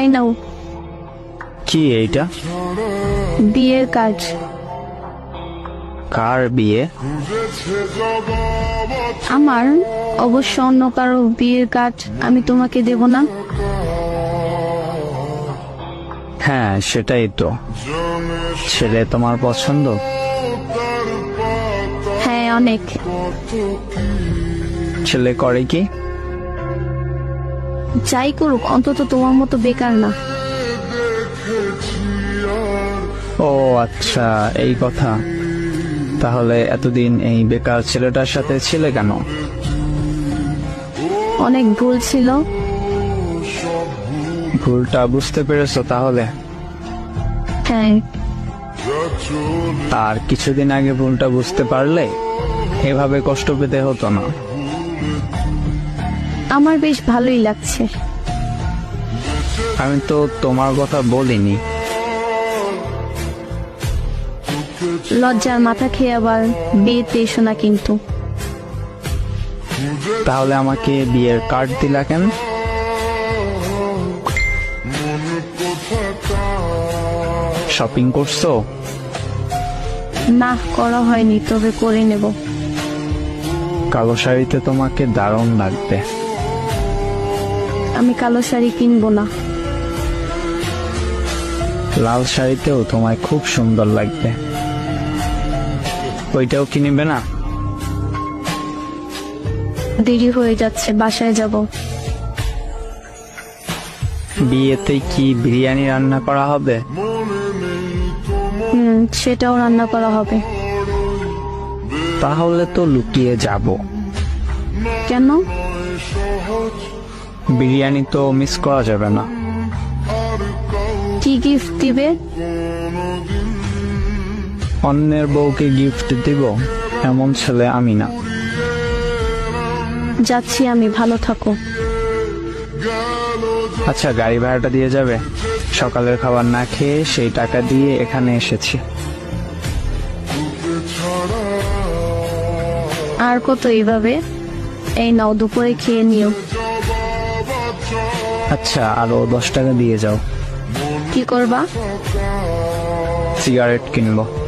এই নাও কি এইটা? বিয়ের কার্ড। কার বিয়ে? আমার। অবশ্য অন্য কারো বিয়ের কার্ড আমি তোমাকে দেব না? হ্যাঁ, সেটাই তো। ছেলে তোমার পছন্দ? হ্যাঁ, অনেক। ছেলে করে কি? যাই করুক, অন্তত তোমার মতো বেকার না। ও আচ্ছা, এই কথা। তাহলে এতদিন এই বেকার ছেলেটার সাথে ছিলে কেন? অনেক ভুল ছিল। ভুলটা বুঝতে পেরেছো তাহলে? হ্যাঁ। আর কিছুদিন আগে ভুলটা বুঝতে পারলে এভাবে কষ্ট পেতে হতো না। আমার বেশ ভালোই লাগছে। আমি তো তোমার কথা বলিনি। লজ্জার মাথা খেয়ে আবার বিয়েতে এসো না কিন্তু। তাহলে আমাকে বিয়ের কার্ড দিলা কেন? শপিং করছো? না, করা হয়নি, তবে করে নেব। কালো শাড়িতে তোমাকে দারুণ লাগবে। আমি কালো শাড়ি কিনবো না। লাল শাড়িতেও তোমায় খুব সুন্দর লাগবে। ওইটাও কিনবে না? দেরি হয়ে যাচ্ছে, বাসায় যাব। বিয়েতে কি বিরিয়ানি রান্না করা হবে? সেটাও রান্না করা হবে। তাহলে তো লুকিয়ে যাব। কেন? বিরিয়ানি তো মিস করা যাবে না। কি গিফট দিবে? অন্যের বউকে গিফট দিব এমন ছেলে আমি না। যাচ্ছি আমি, ভালো থাকো। আচ্ছা, গাড়ি ভাড়াটা দিয়ে যাবে? সকালের খাবার না খেয়ে সেই টাকা দিয়ে এখানে এসেছি। আর কত এইভাবে? এই নাও, দুপুরে খেয়ে নিও। আচ্ছা, আরো 10 টাকা দিয়ে যাও। কি করবা? সিগারেট কিনবো।